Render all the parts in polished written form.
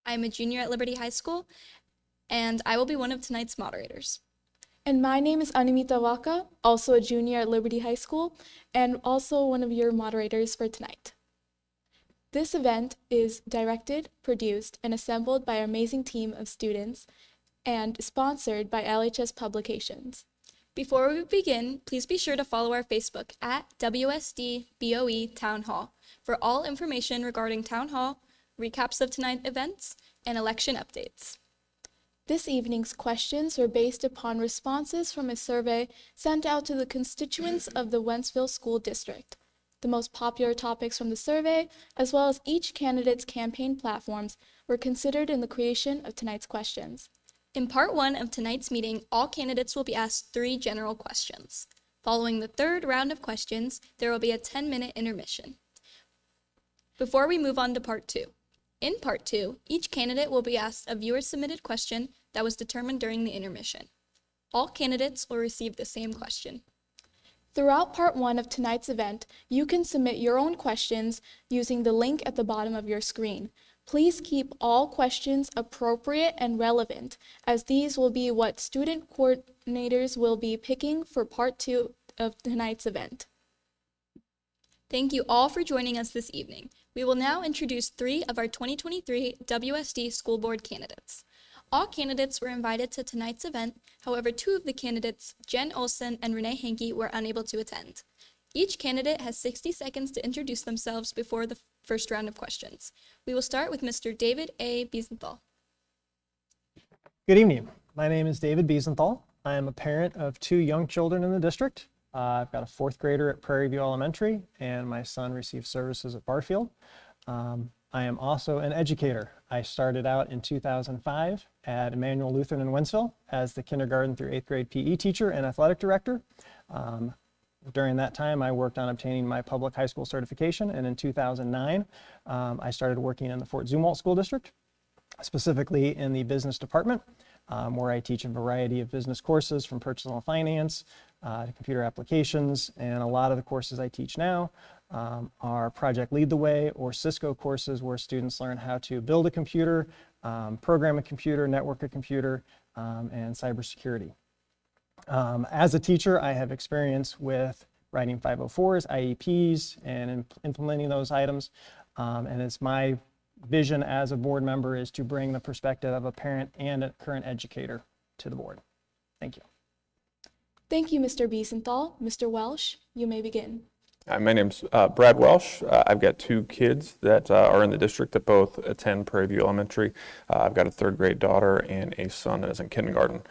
I'm a junior at Liberty High School, and I will be one of tonight's moderators. And my name is Animita Waka, also a junior at Liberty High School, and also one of your moderators for tonight. This event is directed, produced, and assembled by our amazing team of students and sponsored by LHS Publications. Before we begin, please be sure to follow our Facebook at WSD BOE Town Hall for all information regarding Town Hall, recaps of tonight's events, and election updates. This evening's questions were based upon responses from a survey sent out to the constituents of the Wentzville School District. The most popular topics from the survey, as well as each candidate's campaign platforms, were considered in the creation of tonight's questions. In part 1 of tonight's meeting, all candidates will be asked 3 general questions. Following the third round of questions, there will be a 10-minute intermission. Before we move on to part 2. In part 2, each candidate will be asked a viewer-submitted question that was determined during the intermission. All candidates will receive the same question. Throughout part 1 of tonight's event, you can submit your own questions using the link at the bottom of your screen. Please keep all questions appropriate and relevant, as these will be what student coordinators will be picking for part 2 of tonight's event. Thank you all for joining us this evening. We will now introduce 3 of our 2023 WSD School Board candidates. All candidates were invited to tonight's event. However, 2 of the candidates, Jen Olson and Renee Hankey, were unable to attend. Each candidate has 60 seconds to introduce themselves before the first round of questions. We will start with Mr. David A. Biesenthal. Good evening. My name is David Biesenthal. I am a parent of 2 young children in the district. I've got a 4th grader at Prairie View Elementary, and my son receives services at Barfield. I am also an educator. I started out in 2005 at Emmanuel Lutheran in Wentzville as the kindergarten through 8th grade PE teacher and athletic director. During that time, I worked on obtaining my public high school certification, and in 2009, I started working in the Fort Zumwalt School District, specifically in the business department, where I teach a variety of business courses from personal finance to computer applications, and a lot of the courses I teach now are Project Lead the Way or Cisco courses where students learn how to build a computer, program a computer, network a computer, and cybersecurity. As a teacher, I have experience with writing 504s, IEPs, and implementing those items, and it's my vision as a board member is to bring the perspective of a parent and a current educator to the board. Thank you. Thank you, Mr. Biesenthal. Mr. Welsh, you may begin. Hi, my name's Brad Welsh. I've got 2 kids that are in the district that both attend Prairie View Elementary. I've got a 3rd grade daughter and a son that is in kindergarten.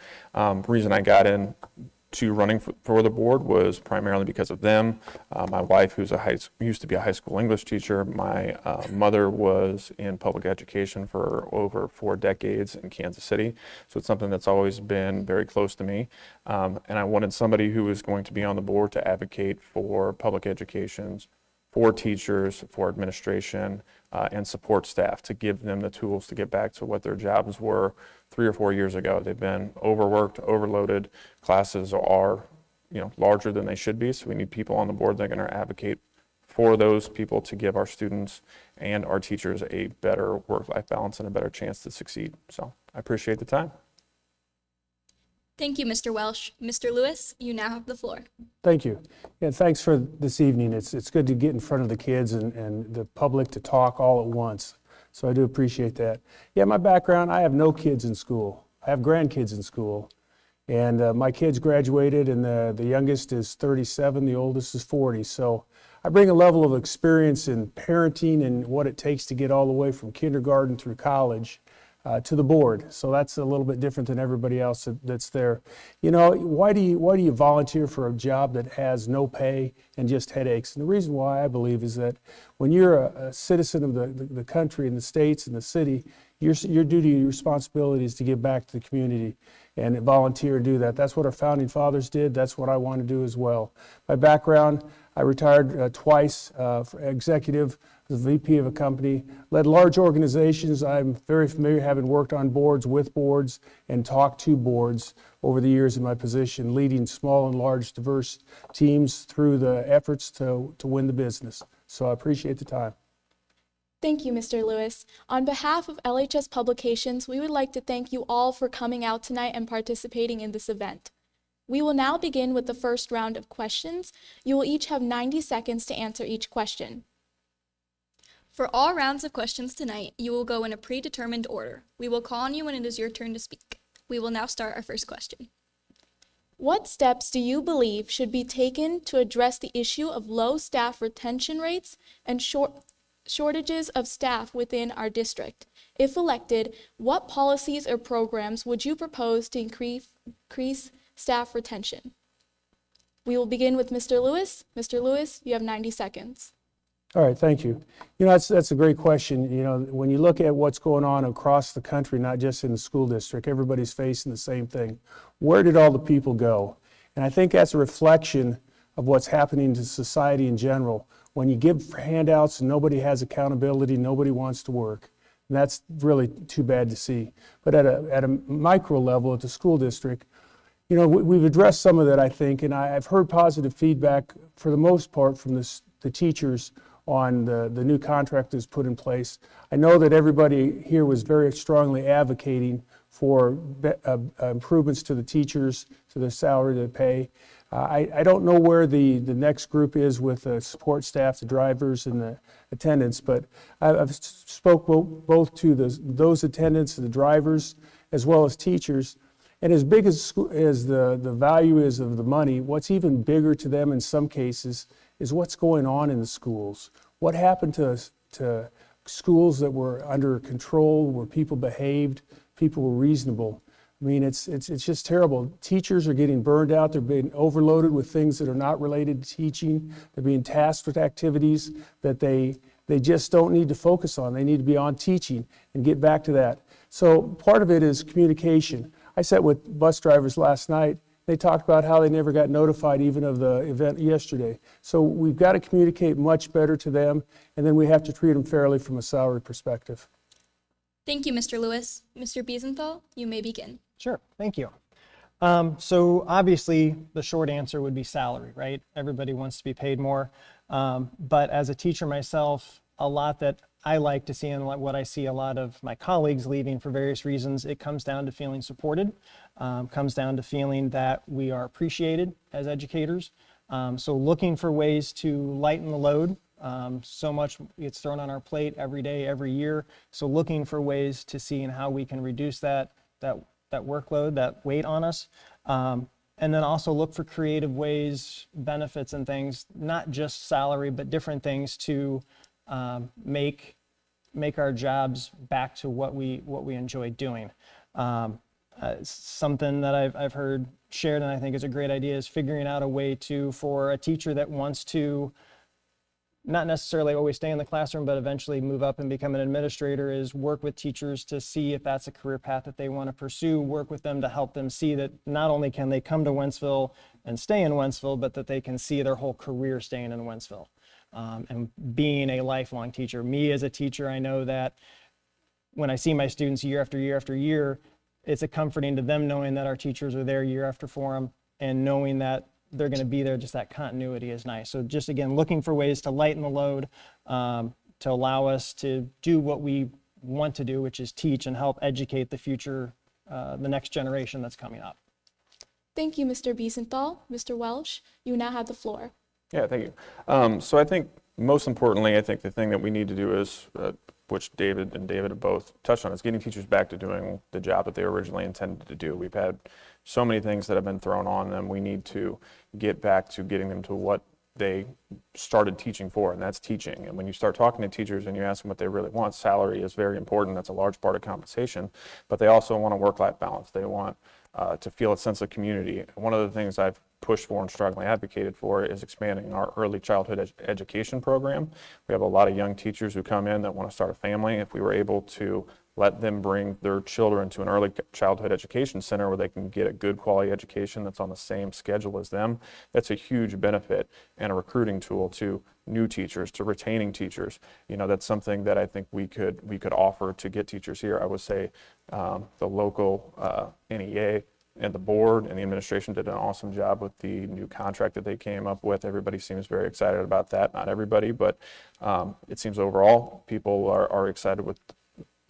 Reason I got into running for the board was primarily because of them. My wife, who's used to be a high school English teacher, my mother was in public education for over 4 decades in Kansas City, so it's something that's always been very close to me. And I wanted somebody who was going to be on the board to advocate for public educations, for teachers, for administration, and support staff to give them the tools to get back to what their jobs were 3 or 4 years ago. They've been overworked, overloaded. Classes are, larger than they should be. So we need people on the board that are going to advocate for those people to give our students and our teachers a better work-life balance and a better chance to succeed. So I appreciate the time. Thank you, Mr. Welsh. Mr. Lewis, you now have the floor. Thank you. And thanks for this evening. It's good to get in front of the kids and the public to talk all at once. So I do appreciate that. Yeah, my background, I have no kids in school. I have grandkids in school. And my kids graduated, and the youngest is 37, the oldest is 40. So I bring a level of experience in parenting and what it takes to get all the way from kindergarten through college to the board. So that's a little bit different than everybody else that's there. Why do you volunteer for a job that has no pay and just headaches? And the reason why, I believe, is that when you're a citizen of the country and the states and the city, your duty, your responsibility is to give back to the community and volunteer to do that. That's what our founding fathers did. That's what I want to do as well. My background, I retired twice for executive, as VP of a company, led large organizations. I'm very familiar, having worked on boards, with boards, and talked to boards over the years in my position, leading small and large diverse teams through the efforts to win the business. So I appreciate the time. Thank you, Mr. Lewis. On behalf of LHS Publications, we would like to thank you all for coming out tonight and participating in this event. We will now begin with the first round of questions. You will each have 90 seconds to answer each question. For all rounds of questions tonight, you will go in a predetermined order. We will call on you when it is your turn to speak. We will now start our first question. What steps do you believe should be taken to address the issue of low staff retention rates and shortages of staff within our district? If elected, what policies or programs would you propose to increase staff retention? We will begin with Mr. Lewis. Mr. Lewis, you have 90 seconds. All right, thank you. That's a great question. When you look at what's going on across the country, not just in the school district, everybody's facing the same thing. Where did all the people go? And I think that's a reflection of what's happening to society in general. When you give handouts and nobody has accountability, nobody wants to work. And that's really too bad to see. But at a micro level at the school district, we've addressed some of that, I think, and I've heard positive feedback for the most part from the teachers on the new contract that's put in place. I know that everybody here was very strongly advocating for improvements to the teachers, to the salary, to the pay. I don't know where the next group is with the support staff, the drivers, and the attendants, but I've spoke both to those attendants, the drivers, as well as teachers. And as big as the value is of the money, what's even bigger to them in some cases is what's going on in the schools. What happened to schools that were under control, where people behaved, people were reasonable? I mean, it's just terrible. Teachers are getting burned out. They're being overloaded with things that are not related to teaching. They're being tasked with activities that they just don't need to focus on. They need to be on teaching and get back to that. So part of it is communication. I sat with bus drivers last night. They talked about how they never got notified even of the event yesterday. So we've got to communicate much better to them, and then we have to treat them fairly from a salary perspective. Thank you, Mr. Lewis. Mr. Biesenthal, you may begin. Sure, thank you. So obviously the short answer would be salary, right? Everybody wants to be paid more. But as a teacher myself, a lot that I like to see and what I see a lot of my colleagues leaving for various reasons, it comes down to feeling supported, comes down to feeling that we are appreciated as educators. So looking for ways to lighten the load. So much gets thrown on our plate every day, every year. So looking for ways to see how we can reduce that workload, that weight on us. And then also look for creative ways, benefits and things, not just salary, but different things to make our jobs back to what we enjoy doing. Something that I've heard shared and I think is a great idea is figuring out a way for a teacher that wants to not necessarily always stay in the classroom, but eventually move up and become an administrator, is work with teachers to see if that's a career path that they want to pursue, work with them to help them see that not only can they come to Wentzville and stay in Wentzville, but that they can see their whole career staying in Wentzville. And being a lifelong teacher. Me as a teacher, I know that when I see my students year after year after year, it's a comforting to them knowing that our teachers are there year after forum and knowing that they're going to be there. Just that continuity is nice. So just again, looking for ways to lighten the load, to allow us to do what we want to do, which is teach and help educate the future, the next generation that's coming up. Thank you, Mr. Biesenthal. Mr. Welsh, you now have the floor. Yeah, thank you. So I think most importantly, I think the thing that we need to do is, which David and David have both touched on, is getting teachers back to doing the job that they originally intended to do. We've had so many things that have been thrown on them. We need to get back to getting them to what they started teaching for, and that's teaching. And when you start talking to teachers and you ask them what they really want, salary is very important. That's a large part of compensation, but they also want a work-life balance. They want to feel a sense of community. One of the things I've pushed for and strongly advocated for is expanding our early childhood education program. We have a lot of young teachers who come in that want to start a family. If we were able to let them bring their children to an early childhood education center where they can get a good quality education that's on the same schedule as them, that's a huge benefit and a recruiting tool to new teachers, to retaining teachers. That's something that I think we could offer to get teachers here. I would say the local NEA and the board and the administration did an awesome job with the new contract that they came up with. Everybody seems very excited about that. Not everybody, but it seems overall people are excited with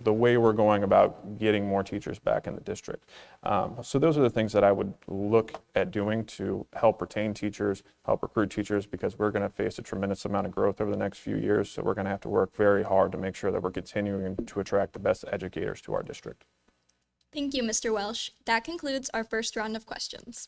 the way we're going about getting more teachers back in the district. So those are the things that I would look at doing to help retain teachers, help recruit teachers, because we're going to face a tremendous amount of growth over the next few years. So we're going to have to work very hard to make sure that we're continuing to attract the best educators to our district. Thank you, Mr. Welsh. That concludes our first round of questions.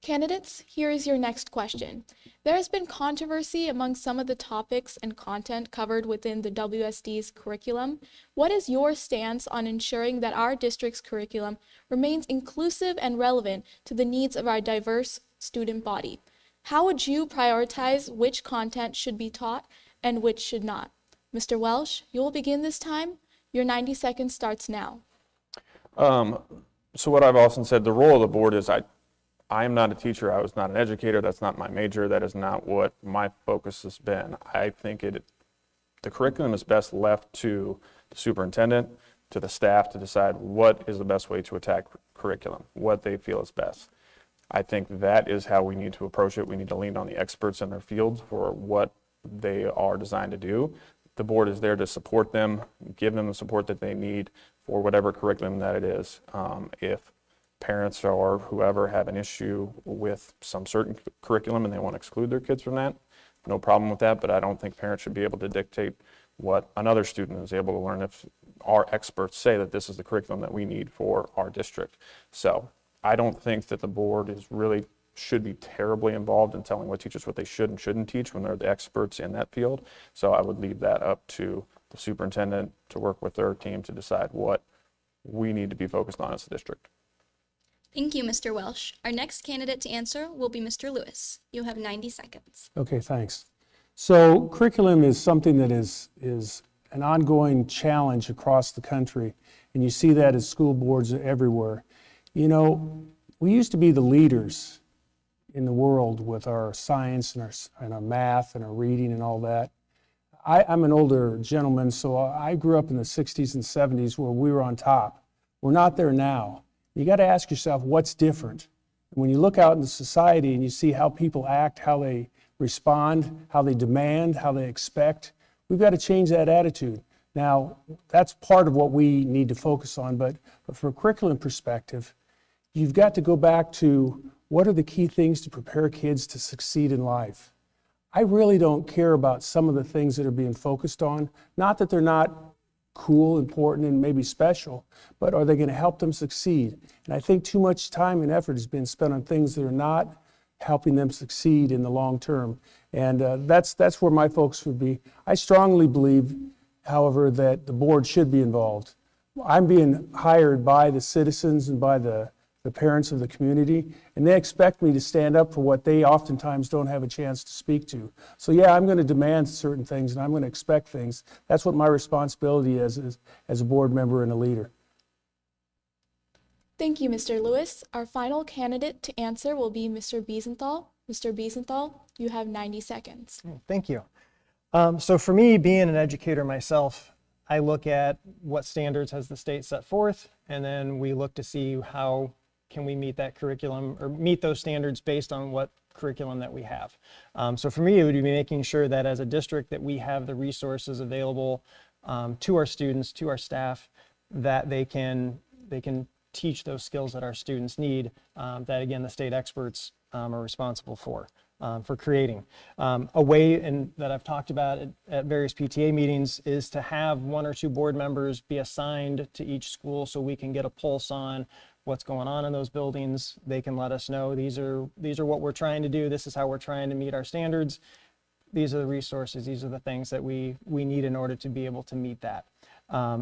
Candidates, here is your next question. There has been controversy among some of the topics and content covered within the WSD's curriculum. What is your stance on ensuring that our district's curriculum remains inclusive and relevant to the needs of our diverse student body? How would you prioritize which content should be taught and which should not? Mr. Welsh, you will begin this time. Your 90 seconds starts now. So what I've often said, the role of the board is I am not a teacher. I was not an educator. That's not my major. That is not what my focus has been. I think the curriculum is best left to the superintendent, to the staff to decide what is the best way to attack curriculum, what they feel is best. I think that is how we need to approach it. We need to lean on the experts in their fields for what they are designed to do. The board is there to support them, give them the support that they need for whatever curriculum that it is. If parents or whoever have an issue with some certain curriculum and they want to exclude their kids from that, no problem with that, but I don't think parents should be able to dictate what another student is able to learn if our experts say that this is the curriculum that we need for our district. So I don't think that the board should be terribly involved in telling what teachers what they should and shouldn't teach when they're the experts in that field. So I would leave that up to the superintendent to work with their team to decide what we need to be focused on as a district. Thank you, Mr. Welsh. Our next candidate to answer will be Mr. Lewis. You have 90 seconds. Okay, thanks. So curriculum is something that is an ongoing challenge across the country, and you see that as school boards everywhere. You know, we used to be the leaders in the world with our science and our math and our reading and all that. I'm an older gentleman, so I grew up in the 60s and 70s where we were on top. We're not there now. You got to ask yourself what's different. When you look out into society and you see how people act, how they respond, how they demand, how they expect, we've got to change that attitude. Now, that's part of what we need to focus on, but from a curriculum perspective, you've got to go back to what are the key things to prepare kids to succeed in life. I really don't care about some of the things that are being focused on, not that they're not cool, important, and maybe special, but are they going to help them succeed? And I think too much time and effort has been spent on things that are not helping them succeed in the long term. And that's where my focus would be. I strongly believe, however, that the board should be involved. I'm being hired by the citizens and by the parents of the community, and they expect me to stand up for what they oftentimes don't have a chance to speak to. So yeah, I'm going to demand certain things and I'm going to expect things. That's what my responsibility is as a board member and a leader. Thank you, Mr. Lewis. Our final candidate to answer will be Mr. Biesenthal. Mr. Biesenthal, you have 90 seconds. Thank you. So for me, being an educator myself, I look at what standards has the state set forth, and then we look to see how can we meet that curriculum or meet those standards based on what curriculum that we have. So for me, it would be making sure that as a district that we have the resources available to our students, to our staff, that they can teach those skills that our students need, that again, the state experts are responsible for creating. A way that I've talked about at various PTA meetings is to have 1 or 2 board members be assigned to each school so we can get a pulse on what's going on in those buildings. They can let us know these are what we're trying to do. This is how we're trying to meet our standards. These are the resources. These are the things that we need in order to be able to meet that.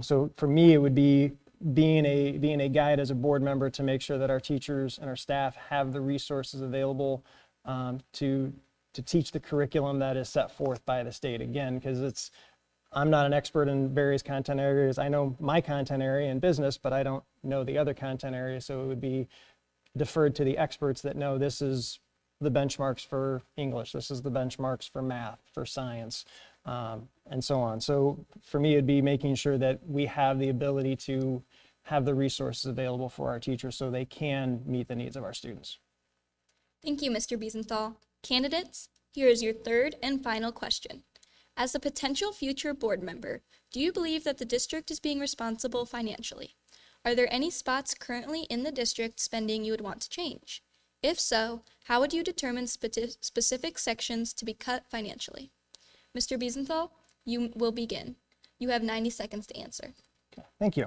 So for me, it would be being a guide as a board member to make sure that our teachers and our staff have the resources available to teach the curriculum that is set forth by the state. Again, because I'm not an expert in various content areas. I know my content area in business, but I don't know the other content areas. So it would be deferred to the experts that know this is the benchmarks for English. This is the benchmarks for math, for science, and so on. So for me, it'd be making sure that we have the ability to have the resources available for our teachers so they can meet the needs of our students. Thank you, Mr. Biesenthal. Candidates, here is your third and final question. As a potential future board member, do you believe that the district is being responsible financially? Are there any spots currently in the district spending you would want to change? If so, how would you determine specific sections to be cut financially? Mr. Biesenthal, you will begin. You have 90 seconds to answer. Thank you.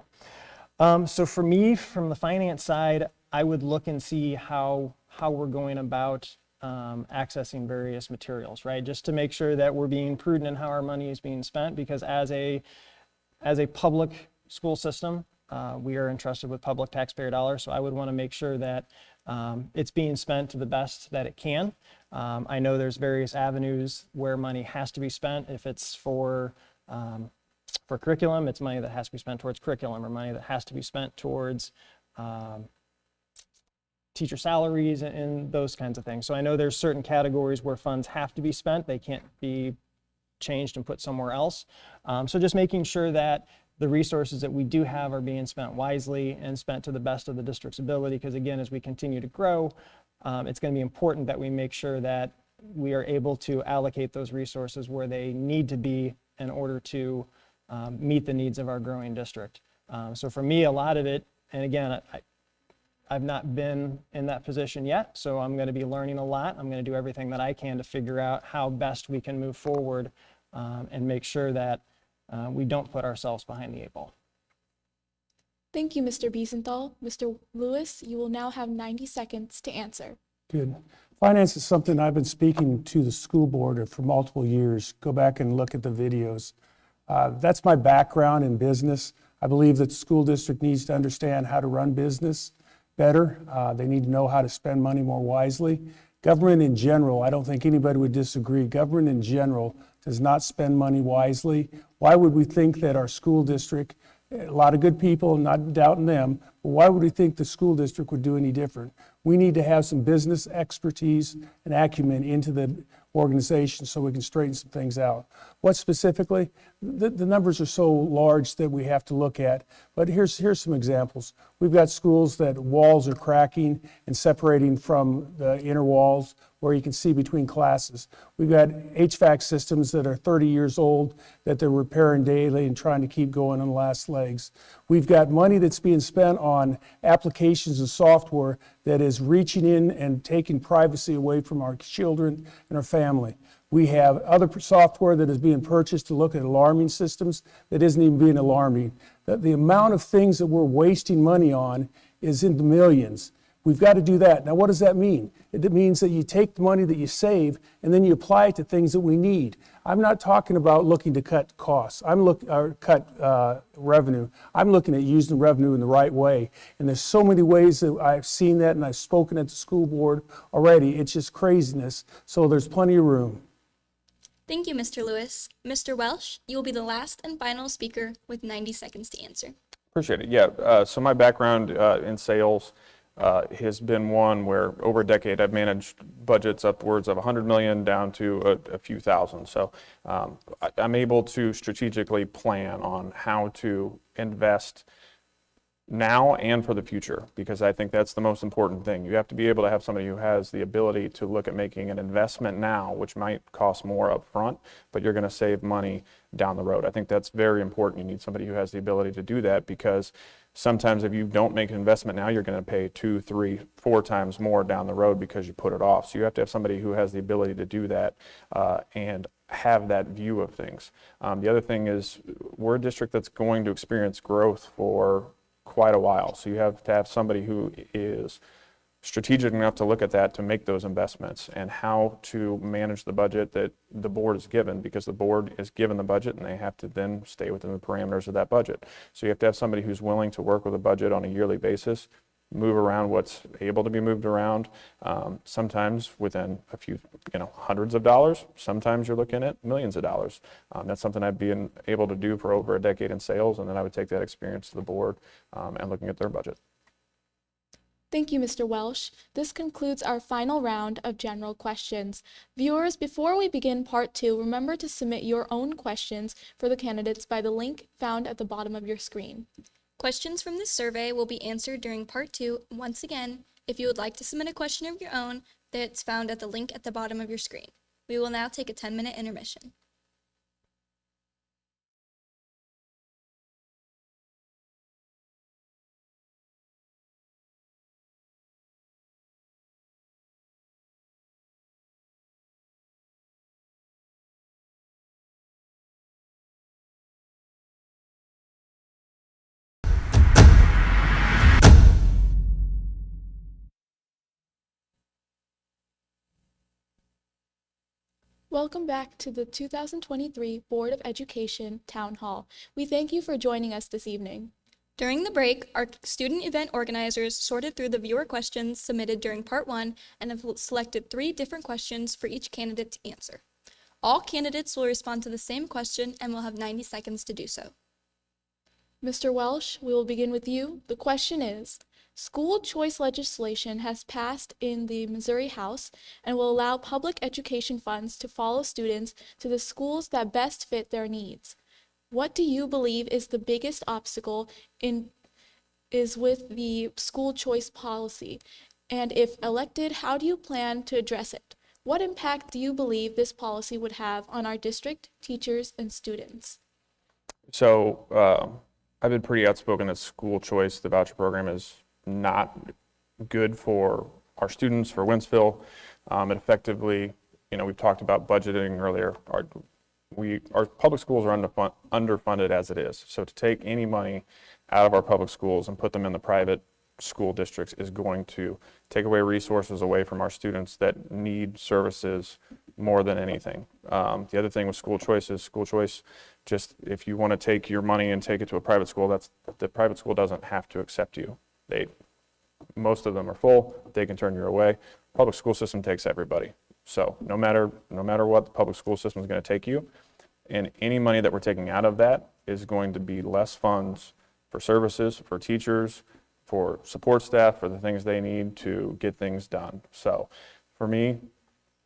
So for me, from the finance side, I would look and see how we're going about accessing various materials, right? Just to make sure that we're being prudent in how our money is being spent, because as a public school system, we are entrusted with public taxpayer dollars. So I would want to make sure that it's being spent to the best that it can. I know there's various avenues where money has to be spent. If it's for curriculum, it's money that has to be spent towards curriculum, or money that has to be spent towards teacher salaries and those kinds of things. So I know there's certain categories where funds have to be spent. They can't be changed and put somewhere else. So just making sure that the resources that we do have are being spent wisely and spent to the best of the district's ability, because again, as we continue to grow, it's going to be important that we make sure that we are able to allocate those resources where they need to be in order to meet the needs of our growing district. So for me, a lot of it, and again, I've not been in that position yet, so I'm going to be learning a lot. I'm going to do everything that I can to figure out how best we can move forward and make sure that we don't put ourselves behind the 8 ball. Thank you, Mr. Biesenthal. Mr. Lewis, you will now have 90 seconds to answer. Good. Finance is something I've been speaking to the school board for multiple years. Go back and look at the videos. That's my background in business. I believe that the school district needs to understand how to run business better. They need to know how to spend money more wisely. Government in general, I don't think anybody would disagree, government in general does not spend money wisely. Why would we think that our school district, a lot of good people, not doubting them, but why would we think the school district would do any different? We need to have some business expertise and acumen into the organization so we can straighten some things out. What specifically? The numbers are so large that we have to look at, but here's some examples. We've got schools that walls are cracking and separating from the inner walls where you can see between classes. We've got HVAC systems that are 30 years old that they're repairing daily and trying to keep going on the last legs. We've got money that's being spent on applications and software that is reaching in and taking privacy away from our children and our family. We have other software that is being purchased to look at alarming systems that isn't even being alarming. The amount of things that we're wasting money on is in the millions. We've got to do that. Now, what does that mean? It means that you take the money that you save and then you apply it to things that we need. I'm not talking about looking to cut costs. Cut revenue. I'm looking at using revenue in the right way. And there's so many ways that I've seen that, and I've spoken at the school board already. It's just craziness. So there's plenty of room. Thank you, Mr. Lewis. Mr. Welsh, you will be the last and final speaker with 90 seconds to answer. Appreciate it. Yeah, so my background in sales has been one where over a decade I've managed budgets upwards of 100 million down to a few thousand. So I'm able to strategically plan on how to invest now and for the future, because I think that's the most important thing. You have to be able to have somebody who has the ability to look at making an investment now, which might cost more up front, but you're going to save money down the road. I think that's very important. You need somebody who has the ability to do that, because sometimes if you don't make an investment now, you're going to pay 2, 3, 4 times more down the road because you put it off. So you have to have somebody who has the ability to do that and have that view of things. The other thing is we're a district that's going to experience growth for quite a while. So you have to have somebody who is strategic enough to look at that, to make those investments, and how to manage the budget that the board is given, because the board is given the budget and they have to then stay within the parameters of that budget. So you have to have somebody who's willing to work with a budget on a yearly basis, move around what's able to be moved around, sometimes within a few, hundreds of dollars. Sometimes you're looking at millions of dollars. That's something I've been able to do for over a decade in sales, and then I would take that experience to the board and looking at their budget. Thank you, Mr. Welsh. This concludes our final round of general questions. Viewers, before we begin part 2, remember to submit your own questions for the candidates by the link found at the bottom of your screen. Questions from this survey will be answered during part 2. Once again, if you would like to submit a question of your own, that's found at the link at the bottom of your screen. We will now take a 10-minute intermission. Welcome back to the 2023 Board of Education Town Hall. We thank you for joining us this evening. During the break, our student event organizers sorted through the viewer questions submitted during part 1 and have selected 3 different questions for each candidate to answer. All candidates will respond to the same question and will have 90 seconds to do so. Mr. Welsh, we will begin with you. The question is, school choice legislation has passed in the Missouri House and will allow public education funds to follow students to the schools that best fit their needs. What do you believe is the biggest obstacle with the school choice policy? And if elected, how do you plan to address it? What impact do you believe this policy would have on our district, teachers, and students? So I've been pretty outspoken that school choice, the voucher program, is not good for our students, for Wentzville. It effectively, we've talked about budgeting earlier. Our public schools are underfunded as it is. So to take any money out of our public schools and put them in the private school districts is going to take away resources away from our students that need services more than anything. The other thing with school choice is just if you want to take your money and take it to a private school, the private school doesn't have to accept you. Most of them are full. They can turn you away. Public school system takes everybody. So no matter what, the public school system is going to take you, and any money that we're taking out of that is going to be less funds for services, for teachers, for support staff, for the things they need to get things done. So for me,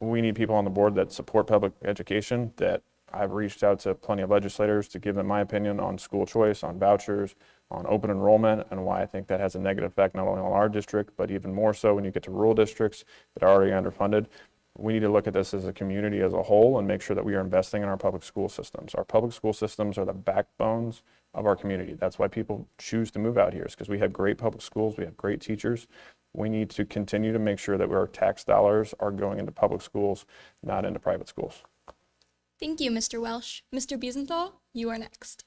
we need people on the board that support public education. That I've reached out to plenty of legislators to give them my opinion on school choice, on vouchers, on open enrollment, and why I think that has a negative effect not only on our district, but even more so when you get to rural districts that are already underfunded. We need to look at this as a community as a whole and make sure that we are investing in our public school systems. Our public school systems are the backbones of our community. That's why people choose to move out here, is because we have great public schools, we have great teachers. We need to continue to make sure that our tax dollars are going into public schools, not into private schools. Thank you, Mr. Welsh. Mr. Biesenthal, you are next.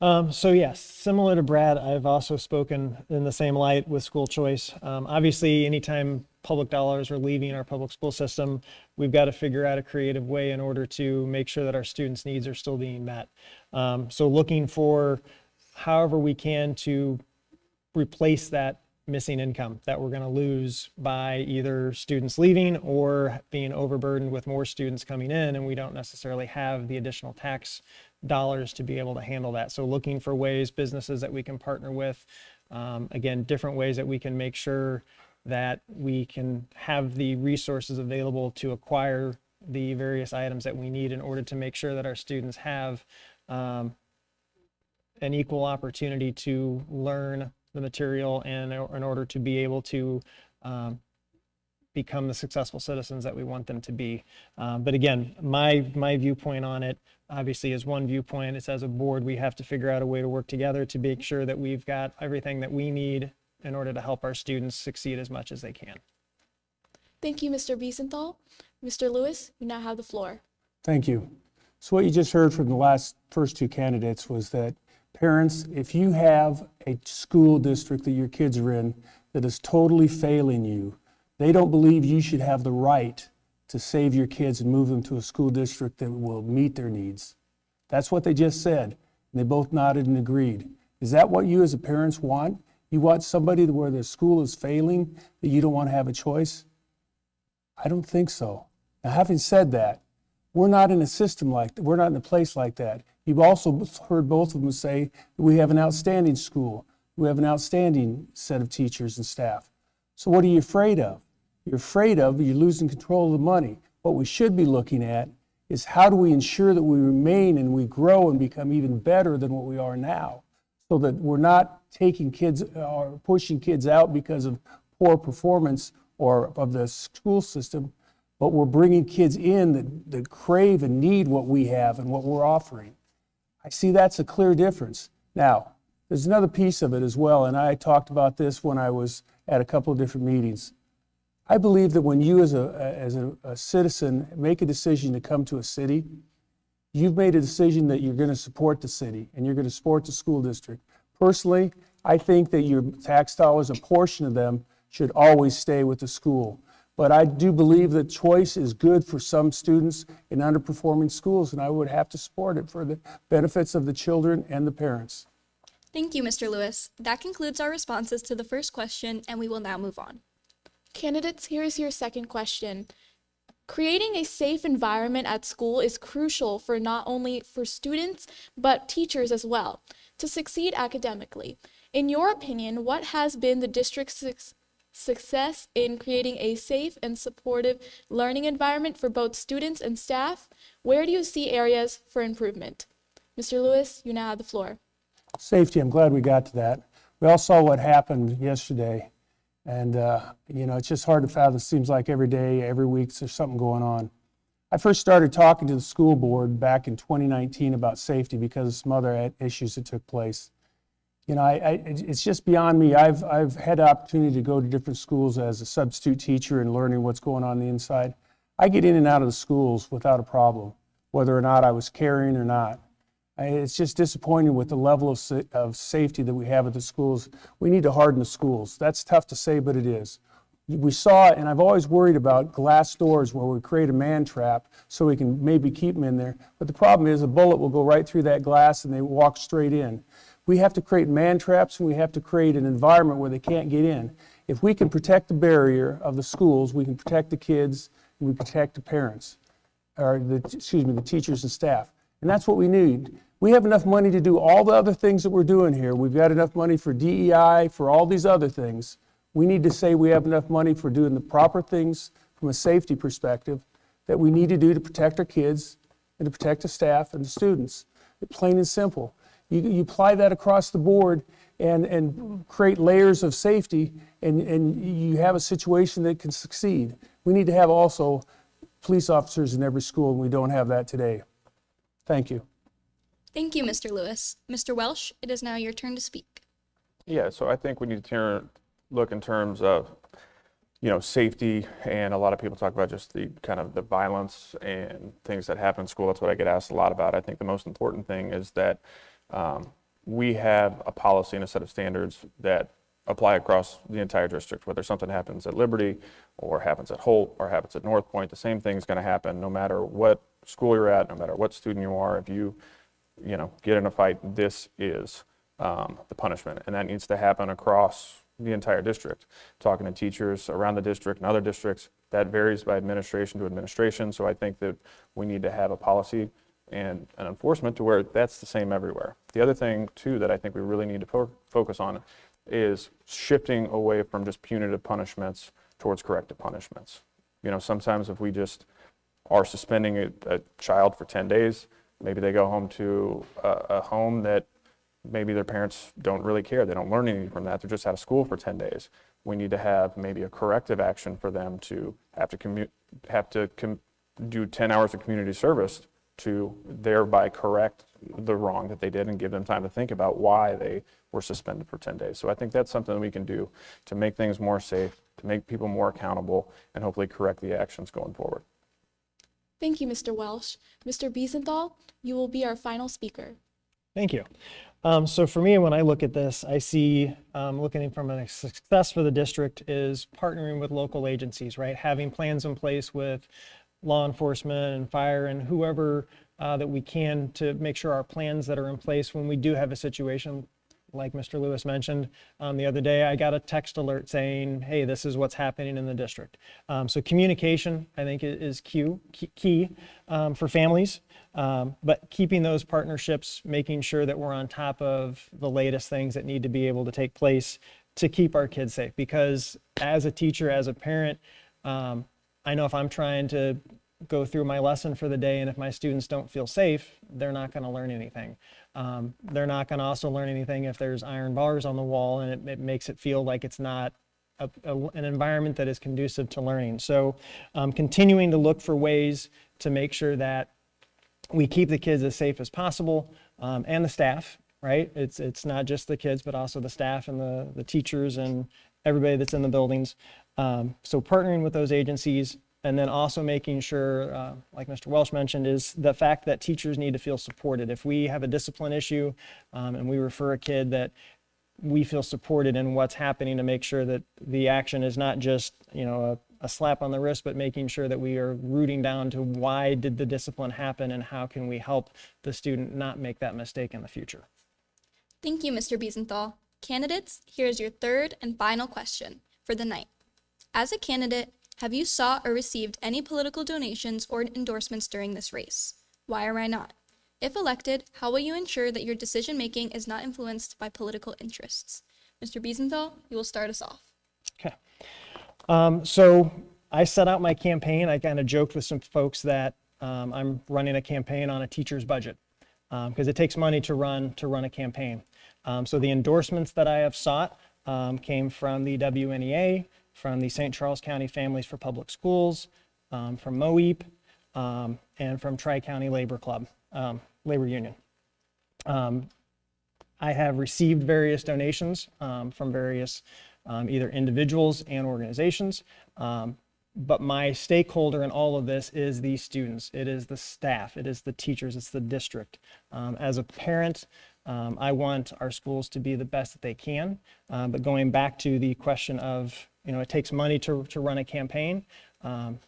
So yes, similar to Brad, I've also spoken in the same light with school choice. Obviously, anytime public dollars are leaving our public school system, we've got to figure out a creative way in order to make sure that our students' needs are still being met. So looking for however we can to replace that missing income that we're going to lose by either students leaving or being overburdened with more students coming in, and we don't necessarily have the additional tax dollars to be able to handle that. So looking for ways, businesses that we can partner with, again, different ways that we can make sure that we can have the resources available to acquire the various items that we need in order to make sure that our students have an equal opportunity to learn the material and in order to be able to become the successful citizens that we want them to be. But again, my viewpoint on it obviously is one viewpoint. It's as a board, we have to figure out a way to work together to make sure that we've got everything that we need in order to help our students succeed as much as they can. Thank you, Mr. Biesenthal. Mr. Lewis, you now have the floor. Thank you. So what you just heard from the first two candidates was that parents, if you have a school district that your kids are in that is totally failing you, they don't believe you should have the right to save your kids and move them to a school district that will meet their needs. That's what they just said. And they both nodded and agreed. Is that what you as a parents want? You want somebody where the school is failing that you don't want to have a choice? I don't think so. Now, having said that, we're not in a system like that. We're not in a place like that. You've also heard both of them say that we have an outstanding school. We have an outstanding set of teachers and staff. So what are you afraid of? You're afraid of you're losing control of the money. What we should be looking at is how do we ensure that we remain and we grow and become even better than what we are now, so that we're not taking kids or pushing kids out because of poor performance or of the school system, but we're bringing kids in that crave and need what we have and what we're offering. I see that's a clear difference. Now, there's another piece of it as well, and I talked about this when I was at a couple of different meetings. I believe that when you as a citizen make a decision to come to a city, you've made a decision that you're going to support the city and you're going to support the school district. Personally, I think that your tax dollars, a portion of them, should always stay with the school. But I do believe that choice is good for some students in underperforming schools, and I would have to support it for the benefits of the children and the parents. Thank you, Mr. Lewis. That concludes our responses to the first question, and we will now move on. Candidates, here is your second question. Creating a safe environment at school is crucial for not only for students, but teachers as well, to succeed academically. In your opinion, what has been the district's success in creating a safe and supportive learning environment for both students and staff? Where do you see areas for improvement? Mr. Lewis, you now have the floor. Safety, I'm glad we got to that. We all saw what happened yesterday. And, it's just hard to fathom. It seems like every day, every week, there's something going on. I first started talking to the school board back in 2019 about safety because of some other issues that took place. It's just beyond me. I've had the opportunity to go to different schools as a substitute teacher and learning what's going on the inside. I get in and out of the schools without a problem, whether or not I was carrying or not. It's just disappointing with the level of safety that we have at the schools. We need to harden the schools. That's tough to say, but it is. We saw, and I've always worried about glass doors where we create a man trap so we can maybe keep them in there. But the problem is a bullet will go right through that glass and they walk straight in. We have to create man traps and we have to create an environment where they can't get in. If we can protect the barrier of the schools, we can protect the kids and we protect the parents, or the teachers and staff. And that's what we need. We have enough money to do all the other things that we're doing here. We've got enough money for DEI, for all these other things. We need to say we have enough money for doing the proper things from a safety perspective that we need to do to protect our kids and to protect the staff and the students. Plain and simple. You apply that across the board and create layers of safety, and you have a situation that can succeed. We need to have also police officers in every school, and we don't have that today. Thank you. Thank you, Mr. Lewis. Mr. Welsh, it is now your turn to speak. Yeah, so I think we need to look in terms of, safety, and a lot of people talk about just the kind of the violence and things that happen in school. That's what I get asked a lot about. I think the most important thing is that we have a policy and a set of standards that apply across the entire district. Whether something happens at Liberty or happens at Holt or happens at North Point, the same thing is going to happen no matter what school you're at, no matter what student you are. If you get in a fight, this is the punishment, and that needs to happen across the entire district. Talking to teachers around the district and other districts, that varies by administration to administration, so I think that we need to have a policy and an enforcement to where that's the same everywhere. The other thing, too, that I think we really need to focus on is shifting away from just punitive punishments towards corrective punishments. Sometimes if we just are suspending a child for 10 days, maybe they go home to a home that maybe their parents don't really care. They don't learn anything from that. They're just out of school for 10 days. We need to have maybe a corrective action for them to have to do 10 hours of community service to thereby correct the wrong that they did and give them time to think about why they were suspended for 10 days. So I think that's something that we can do to make things more safe, to make people more accountable, and hopefully correct the actions going forward. Thank you, Mr. Welsh. Mr. Biesenthal, you will be our final speaker. Thank you. So for me, when I look at this, I see looking from a success for the district is partnering with local agencies, right? Having plans in place with law enforcement and fire and whoever that we can to make sure our plans that are in place when we do have a situation like Mr. Lewis mentioned the other day, I got a text alert saying, hey, this is what's happening in the district. So communication, I think, is key for families, but keeping those partnerships, making sure that we're on top of the latest things that need to be able to take place to keep our kids safe. Because as a teacher, as a parent, I know if I'm trying to go through my lesson for the day, and if my students don't feel safe, they're not going to learn anything. They're not going to also learn anything if there's iron bars on the wall and it makes it feel like it's not an environment that is conducive to learning. So continuing to look for ways to make sure that we keep the kids as safe as possible, and the staff, right? It's not just the kids, but also the staff and the teachers and everybody that's in the buildings. So partnering with those agencies, and then also making sure, like Mr. Welsh mentioned, is the fact that teachers need to feel supported. If we have a discipline issue and we refer a kid, that we feel supported in what's happening to make sure that the action is not just, a slap on the wrist, but making sure that we are rooting down to why did the discipline happen and how can we help the student not make that mistake in the future. Thank you, Mr. Biesenthal. Candidates, here's your third and final question for the night. As a candidate, have you sought or received any political donations or endorsements during this race? Why or why not? If elected, how will you ensure that your decision-making is not influenced by political interests? Mr. Biesenthal, you will start us off. Okay. So I set out my campaign. I kind of joked with some folks that I'm running a campaign on a teacher's budget because it takes money to run a campaign. So the endorsements that I have sought came from the WNEA, from the St. Charles County Families for Public Schools, from MOEP, and from Tri-County Labor Club, Labor Union. I have received various donations from various either individuals and organizations, but my stakeholder in all of this is the students, it is the staff, it is the teachers, it's the district. As a parent, I want our schools to be the best that they can, but going back to the question of, it takes money to run a campaign.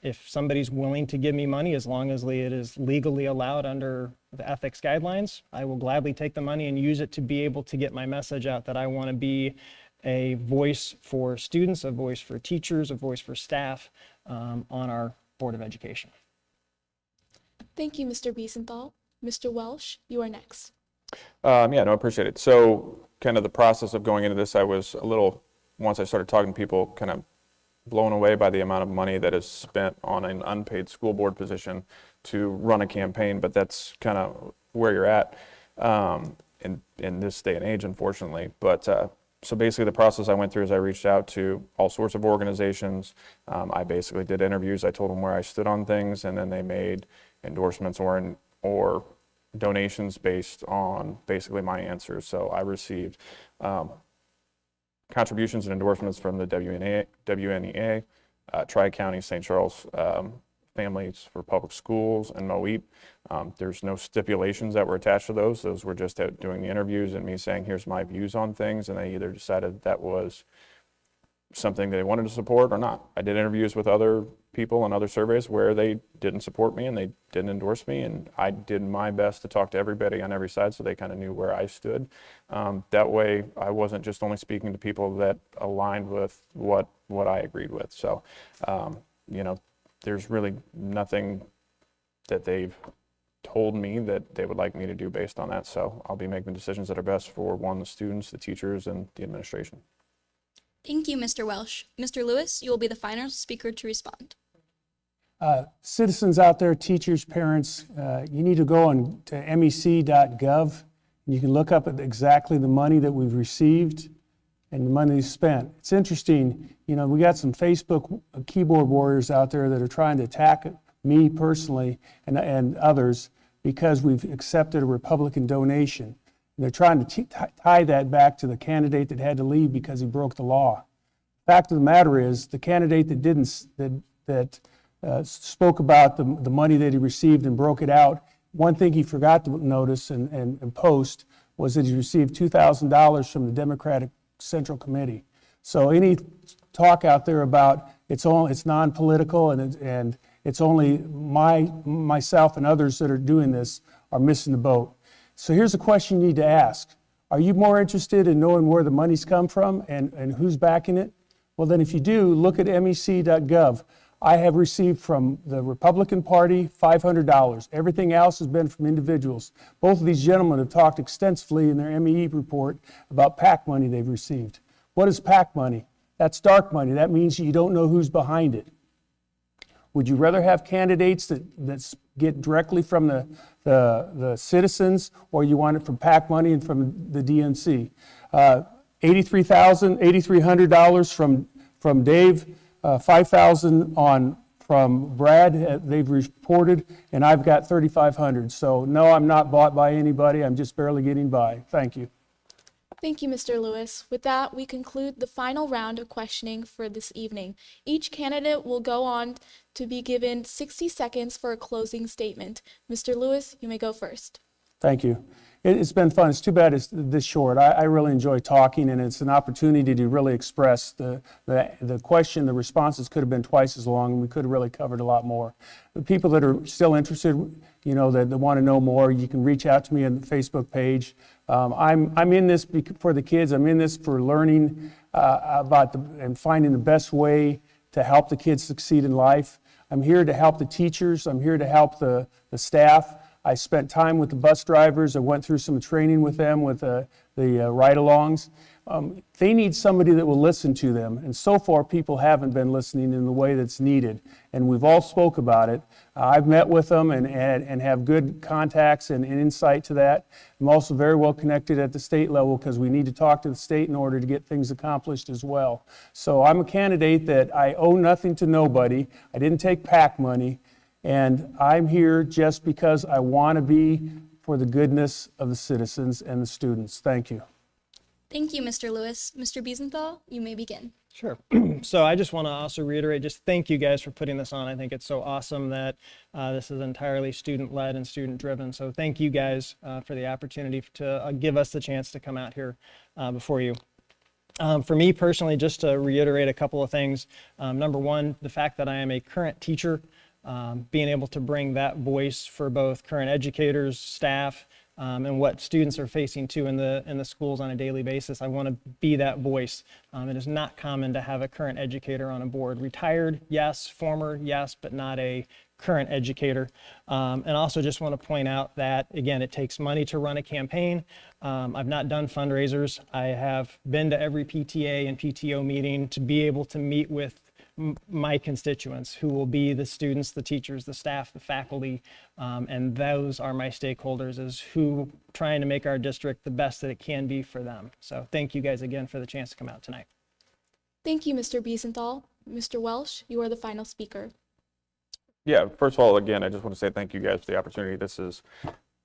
If somebody's willing to give me money, as long as it is legally allowed under the ethics guidelines, I will gladly take the money and use it to be able to get my message out that I want to be a voice for students, a voice for teachers, a voice for staff on our Board of Education. Thank you, Mr. Biesenthal. Mr. Welsh, you are next. Yeah, no, I appreciate it. So kind of the process of going into this, I was a little, once I started talking to people, kind of blown away by the amount of money that is spent on an unpaid school board position to run a campaign, but that's kind of where you're at in this day and age, unfortunately. But so basically the process I went through is I reached out to all sorts of organizations. I basically did interviews. I told them where I stood on things, and then they made endorsements or donations based on basically my answers. So I received contributions and endorsements from the WNEA, Tri-County, St. Charles Families for Public Schools, and MOEP. There's no stipulations that were attached to those. Those were just doing the interviews and me saying, here's my views on things, and they either decided that was something they wanted to support or not. I did interviews with other people and other surveys where they didn't support me and they didn't endorse me, and I did my best to talk to everybody on every side so they kind of knew where I stood. That way I wasn't just only speaking to people that aligned with what I agreed with. So, there's really nothing that they've told me that they would like me to do based on that. So I'll be making decisions that are best for the students, the teachers, and the administration. Thank you, Mr. Welsh. Mr. Lewis, you will be the final speaker to respond. Citizens out there, teachers, parents, you need to go on to mec.gov. And you can look up at exactly the money that we've received and the money spent. It's interesting, we got some Facebook keyboard warriors out there that are trying to attack me personally and others because we've accepted a Republican donation. And they're trying to tie that back to the candidate that had to leave because he broke the law. Fact of the matter is, the candidate that spoke about the money that he received and broke it out, one thing he forgot to notice and post was that he received $2,000 from the Democratic Central Committee. So any talk out there about it's non-political and it's only myself and others that are doing this are missing the boat. So here's a question you need to ask. Are you more interested in knowing where the money's come from and who's backing it? Well, then if you do, look at mec.gov. I have received from the Republican Party $500. Everything else has been from individuals. Both of these gentlemen have talked extensively in their MEE report about PAC money they've received. What is PAC money? That's dark money. That means you don't know who's behind it. Would you rather have candidates that get directly from the citizens, or you want it from PAC money and from the DNC? $8,300 from Dave, $5,000 from Brad, they've reported, and I've got $3,500. So no, I'm not bought by anybody. I'm just barely getting by. Thank you. Thank you, Mr. Lewis. With that, we conclude the final round of questioning for this evening. Each candidate will go on to be given 60 seconds for a closing statement. Mr. Lewis, you may go first. Thank you. It's been fun. It's too bad it's this short. I really enjoy talking, and it's an opportunity to really express the question. The responses could have been twice as long, and we could have really covered a lot more. The people that are still interested, that want to know more, you can reach out to me on the Facebook page. I'm in this for the kids. I'm in this for learning about and finding the best way to help the kids succeed in life. I'm here to help the teachers. I'm here to help the staff. I spent time with the bus drivers. I went through some training with them with the ride-alongs. They need somebody that will listen to them, and so far people haven't been listening in the way that's needed, and we've all spoke about it. I've met with them and have good contacts and insight to that. I'm also very well connected at the state level because we need to talk to the state in order to get things accomplished as well. So I'm a candidate that I owe nothing to nobody. I didn't take PAC money. And I'm here just because I want to be for the goodness of the citizens and the students. Thank you. Thank you, Mr. Lewis. Mr. Biesenthal, you may begin. Sure. So I just want to also reiterate, just thank you guys for putting this on. I think it's so awesome that this is entirely student-led and student-driven. So thank you guys for the opportunity to give us the chance to come out here before you. For me personally, just to reiterate a couple of things. Number one, the fact that I am a current teacher, being able to bring that voice for both current educators, staff, and what students are facing too in the schools on a daily basis. I want to be that voice. It is not common to have a current educator on a board. Retired, yes. Former, yes, but not a current educator. And also just want to point out that, again, it takes money to run a campaign. I've not done fundraisers. I have been to every PTA and PTO meeting to be able to meet with my constituents, who will be the students, the teachers, the staff, the faculty, and those are my stakeholders, is who trying to make our district the best that it can be for them. So thank you guys again for the chance to come out tonight. Thank you, Mr. Biesenthal. Mr. Welsh, you are the final speaker. Yeah, first of all, again, I just want to say thank you guys for the opportunity. This is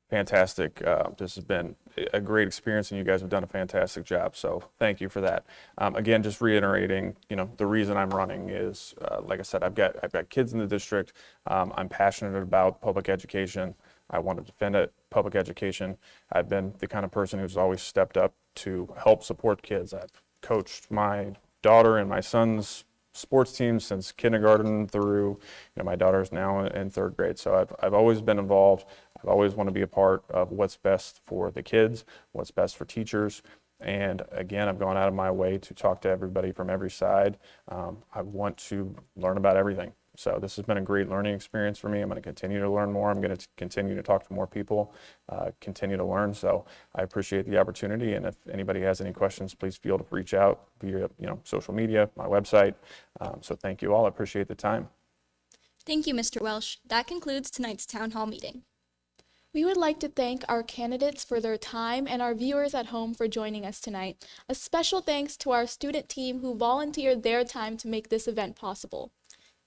fantastic. This has been a great experience, and you guys have done a fantastic job. So thank you for that. Again, just reiterating, the reason I'm running is, like I said, I've got kids in the district. I'm passionate about public education. I want to defend public education. I've been the kind of person who's always stepped up to help support kids. I've coached my daughter and my son's sports teams since kindergarten through, my daughter's now in third grade. So I've always been involved. I've always want to be a part of what's best for the kids, what's best for teachers. And again, I've gone out of my way to talk to everybody from every side. I want to learn about everything. So this has been a great learning experience for me. I'm going to continue to learn more. I'm going to continue to talk to more people, continue to learn. So I appreciate the opportunity. And if anybody has any questions, please feel to reach out via, social media, my website. So thank you all. I appreciate the time. Thank you, Mr. Welsh. That concludes tonight's town hall meeting. We would like to thank our candidates for their time and our viewers at home for joining us tonight. A special thanks to our student team who volunteered their time to make this event possible.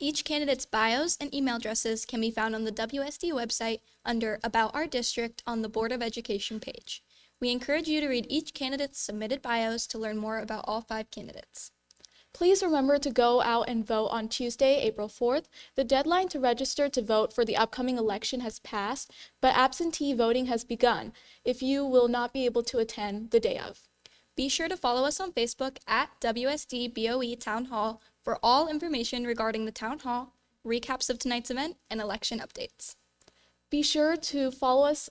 Each candidate's bios and email addresses can be found on the WSD website under About Our District on the Board of Education page. We encourage you to read each candidate's submitted bios to learn more about all 5 candidates. Please remember to go out and vote on Tuesday, April 4th. The deadline to register to vote for the upcoming election has passed, but absentee voting has begun if you will not be able to attend the day of. Be sure to follow us on Facebook at WSD BOE Town Hall for all information regarding the Town Hall, recaps of tonight's event, and election updates. Be sure to follow us,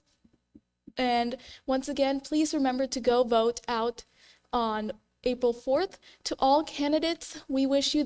and once again, please remember to go vote out on April 4th. To all candidates, we wish you the